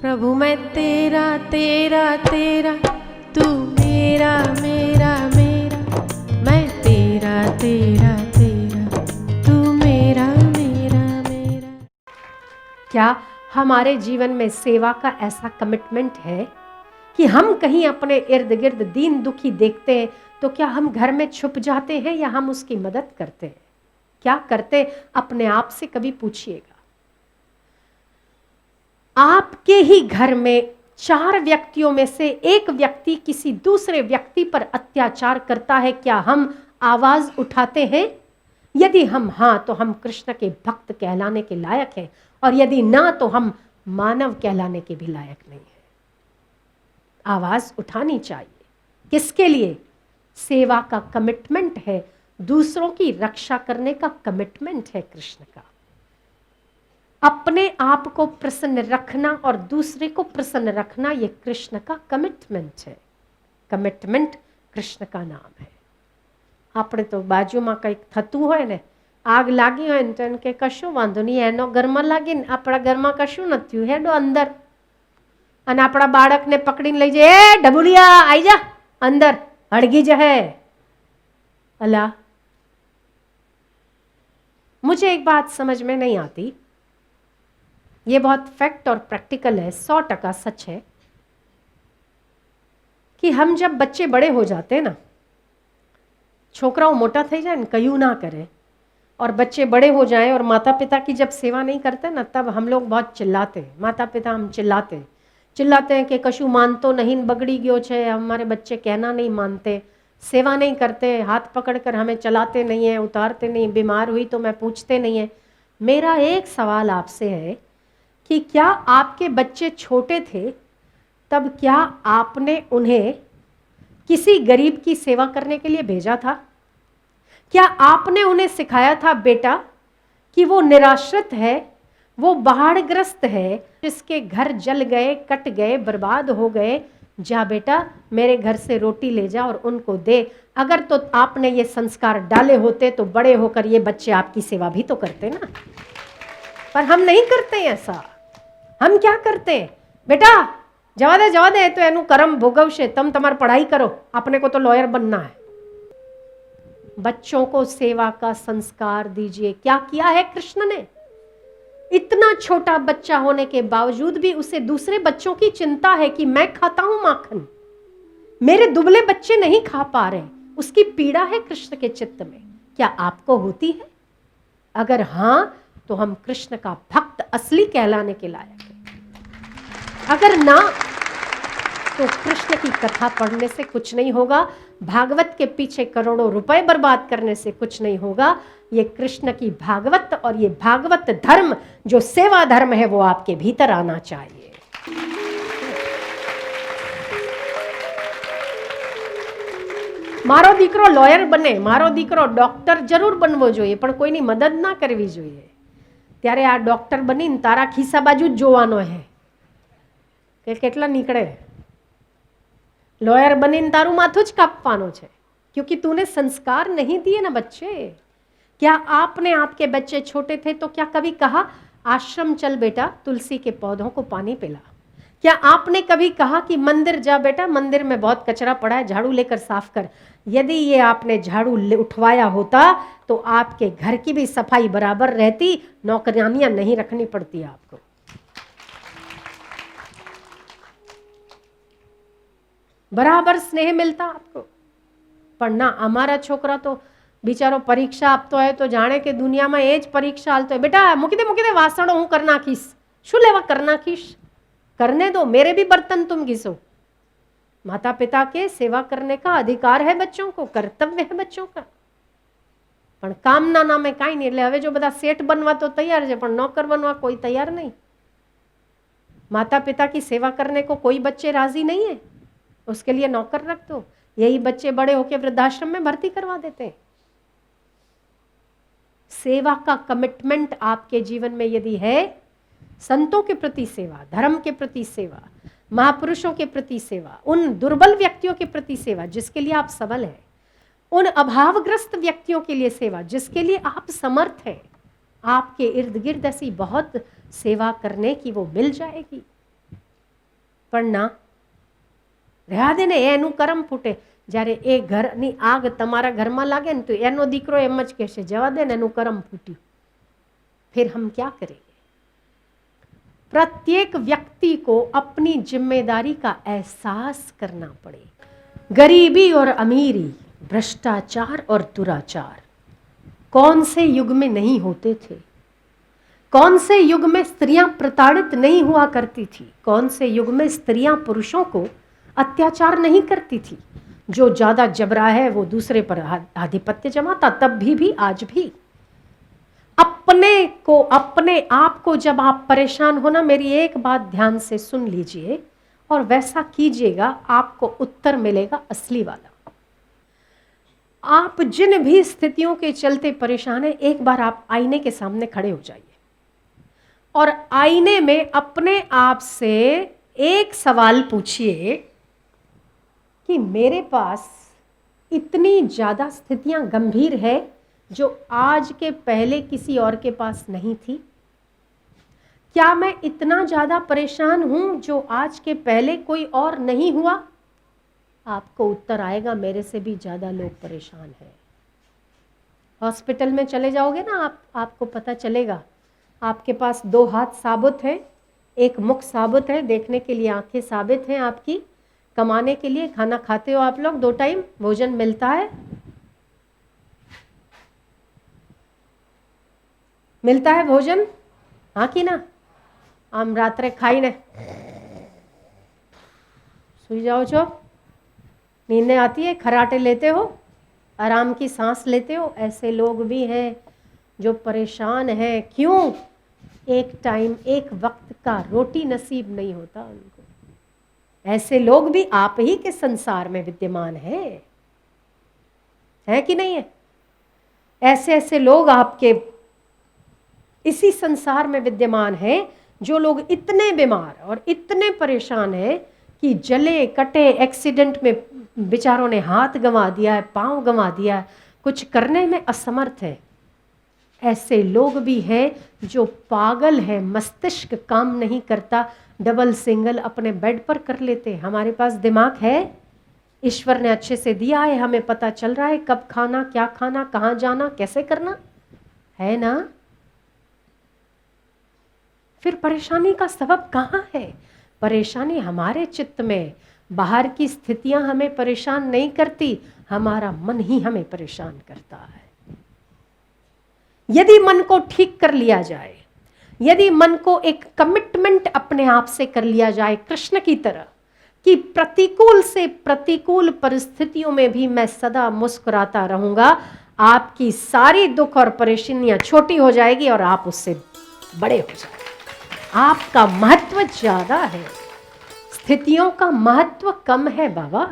प्रभु मैं तेरा तेरा तेरा, तू मेरा मेरा मेरा, मैं तेरा तेरा तेरा, तू मेरा मेरा मेरा। क्या हमारे जीवन में सेवा का ऐसा कमिटमेंट है कि हम कहीं अपने इर्द गिर्द दीन दुखी देखते हैं तो क्या हम घर में छुप जाते हैं या हम उसकी मदद करते हैं? क्या करते अपने आप से कभी पूछिएगा। आपके ही घर में 4 व्यक्तियों में से एक व्यक्ति किसी दूसरे व्यक्ति पर अत्याचार करता है, क्या हम आवाज उठाते हैं? यदि हम हाँ तो हम कृष्ण के भक्त कहलाने के लायक हैं, और यदि ना तो हम मानव कहलाने के भी लायक नहीं है। आवाज उठानी चाहिए। किसके लिए? सेवा का कमिटमेंट है, दूसरों की रक्षा करने का कमिटमेंट है कृष्ण का। अपने आप को प्रसन्न रखना और दूसरे को प्रसन्न रखना, ये कृष्ण का कमिटमेंट है। कमिटमेंट कृष्ण का नाम है। આપણે તો બાજુમાં કંઈક થતું હોય ને, આગ લાગી હોય ને તો એને કે કશું વાંધો નહીં, એનો ઘરમાં લાગીને આપણા ઘરમાં કશું નથી થયું, હેડો અંદર. અને આપણા બાળકને પકડીને લઈ જાય, એ ઢબુલિયા આવી જા અંદર, હળગી જશે. अला, मुझे एक बात समझ में नहीं आती, ये बहुत फैक्ट और प्रैक्टिकल है, 100% सच है कि हम जब बच्चे बड़े हो जाते हैं ना, छोकराओं मोटा થઈ જાય ને કયું ना करे, और बच्चे बड़े हो जाएं और माता पिता की जब सेवा नहीं करते ना, तब हम लोग बहुत चिल्लाते हैं। माता पिता हम चिल्लाते हैं कि कशु मानतो नहीं, बगड़ी गयो छे, हमारे बच्चे कहना नहीं मानते, सेवा नहीं करते, हाथ पकड़कर हमें चलाते नहीं है, उतारते नहीं, बीमार हुई तो मैं पूछते नहीं है। मेरा एक सवाल आपसे है कि क्या आपके बच्चे छोटे थे तब क्या आपने उन्हें किसी गरीब की सेवा करने के लिए भेजा था? क्या आपने उन्हें सिखाया था बेटा कि वो निराश्रित है, वो बाढ़ग्रस्त है, जिसके घर जल गए, कट गए, बर्बाद हो गए, जा बेटा मेरे घर से रोटी ले जा और उनको दे। अगर तो आपने ये संस्कार डाले होते तो बड़े होकर ये बच्चे आपकी सेवा भी तो करते ना। पर हम नहीं करते ऐसा। हम क्या करते हैं? बेटा जवा दे तो एनु कर्म भोगवशे, तम तमार पढ़ाई करो, अपने को तो लॉयर बनना है। बच्चों को सेवा का संस्कार दीजिए। क्या किया है कृष्ण ने? इतना छोटा बच्चा होने के बावजूद भी उसे दूसरे बच्चों की चिंता है कि मैं खाता हूं माखन, मेरे दुबले बच्चे नहीं खा पा रहे, उसकी पीड़ा है कृष्ण के चित्त में। क्या आपको होती है? अगर हां तो हम कृष्ण का भक्त असली कहलाने के लायक हैं। अगर ना तो कृष्ण की कथा पढ़ने से कुछ नहीं होगा, भागवत के पीछे करोड़ों रुपए बर्बाद करने से कुछ नहीं होगा। ये कृष्ण की भागवत और ये भागवत धर्म जो सेवा धर्म है वो आपके भीतर आना चाहिए। मारो दीकरो लॉयर बने, मारो दीकरो डॉक्टर जरूर बनवो જોઈએ, પણ કોઈની મદદ ના કરવી જોઈએ। ત્યારે આ ડોક્ટર બનીને તારા ખિસ્સા બાજુ જ જોવાનો છે કે કેટલા નીકળે। लॉयर बनीने तारू माथू ज कापवानो छे, क्योंकि तूने संस्कार नहीं दिए ना बच्चे। क्या आपने आपके बच्चे छोटे थे तो क्या कभी कहा आश्रम चल बेटा, तुलसी के पौधों को पानी पिला? क्या आपने कभी कहा कि मंदिर जा बेटा, मंदिर में बहुत कचरा पड़ा है, झाड़ू लेकर साफ कर? यदि ये आपने झाड़ू उठवाया होता तो आपके घर की भी सफाई बराबर रहती, नौकरानियां नहीं रखनी पड़ती आपको। बराबर स्नेह मिलता आपको। पर ना, अमारा छोकरा तो बिचारो परीक्षा आपतो है तो जाने के दुनिया में एज परीक्षा हालतो है। बेटा मूकी दे वासणो हूँ कर नाखीश, शू लेवा कर नाखीश, करने दो, मेरे भी बर्तन तुम घिसो। माता पिता के सेवा करने का अधिकार है बच्चों को, कर्तव्य है बच्चों का। पण कामना नामे काई नहीं। એટલે હવે જો બધા सेठ बनवा तो तैयार है, पण नौकर बनवा कोई तैयार नहीं। माता पिता की सेवा करने को कोई बच्चे राजी नहीं है, उसके लिए नौकर रख दो। यही बच्चे बड़े होकर वृद्धाश्रम में भर्ती करवा देते हैं। सेवा का कमिटमेंट आपके जीवन में यदि है, संतों के प्रति सेवा, धर्म के प्रति सेवा, महापुरुषों के प्रति सेवा, उन दुर्बल व्यक्तियों के प्रति सेवा जिसके लिए आप सबल हैं, उन अभावग्रस्त व्यक्तियों के लिए सेवा जिसके लिए आप समर्थ हैं, आपके इर्द गिर्द ऐसी बहुत सेवा करने की वो मिल जाएगी। પણ ના, રહેવા દે ને, એનું કરમ ફૂટે. જ્યારે એ ઘરની આગ તમારા ઘરમાં લાગે ને તો એનો દીકરો એમ જ કહેશે, જવા દે ને, એનું કરમ ફૂટ્યું. फिर हम क्या करेंगे? प्रत्येक व्यक्ति को अपनी जिम्मेदारी का एहसास करना पड़े. गरीबी और अमीरी, भ्रष्टाचार और दुराचार कौन से युग में नहीं होते थे? कौन से युग में स्त्रियां प्रताड़ित नहीं हुआ करती थी? कौन से युग में स्त्रियां पुरुषों को अत्याचार नहीं करती थी? जो ज्यादा जबरा है वो दूसरे पर आधिपत्य जमाता, तब भी आज भी. अपने को, अपने आप को जब आप परेशान हो ना, मेरी एक बात ध्यान से सुन लीजिए और वैसा कीजिएगा, आपको उत्तर मिलेगा असली वाला. आप जिन भी स्थितियों के चलते परेशान हैं, एक बार आप आईने के सामने खड़े हो जाइए और आईने में अपने आप से एक सवाल पूछिए कि मेरे पास इतनी ज़्यादा स्थितियां गंभीर है जो आज के पहले किसी और के पास नहीं थी? क्या मैं इतना ज़्यादा परेशान हूं जो आज के पहले कोई और नहीं हुआ? आपको उत्तर आएगा, मेरे से भी ज़्यादा लोग परेशान हैं. हॉस्पिटल में चले जाओगे ना आप, आपको पता चलेगा. आपके पास 2 हाथ साबुत हैं, एक मुख साबुत है, देखने के लिए आंखें साबित हैं आपकी, कमाने के लिए खाना खाते हो आप लोग, 2 टाइम भोजन मिलता है, मिलता है भोजन, हाँ कि ना? आम रात्रे खाई सुई जाओ છો, नींद आती है, खराटे लेते हो, आराम की सांस लेते हो. ऐसे लोग भी हैं जो परेशान हैं. क्यों? एक टाइम, एक वक्त का रोटी नसीब नहीं होता उनको. ऐसे लोग भी आप ही के संसार में विद्यमान हैं, है कि नहीं है? ऐसे ऐसे लोग आपके इसी संसार में विद्यमान हैं, जो लोग इतने बीमार और इतने परेशान हैं कि जले कटे एक्सीडेंट में बेचारों ने हाथ गंवा दिया है, पांव गंवा दिया है, कुछ करने में असमर्थ है. ऐसे लोग भी हैं जो पागल है, मस्तिष्क काम नहीं करता, डबल सिंगल अपने बेड पर कर लेते. हमारे पास दिमाग है, ईश्वर ने अच्छे से दिया है, हमें पता चल रहा है कब खाना, क्या खाना, कहाँ जाना, कैसे करना है ना. फिर परेशानी का सबब कहाँ है? परेशानी हमारे चित्त में. बाहर की स्थितियां हमें परेशान नहीं करती, हमारा मन ही हमें परेशान करता है. यदि मन को ठीक कर लिया जाए, यदि मन को एक कमिटमेंट अपने आप से कर लिया जाए कृष्ण की तरह, कि प्रतिकूल से प्रतिकूल परिस्थितियों में भी मैं सदा मुस्कुराता रहूंगा, आपकी सारी दुख और परेशानियां छोटी हो जाएगी और आप उससे बड़े हो जाएंगे. आपका महत्व ज्यादा है, स्थितियों का महत्व कम है बाबा.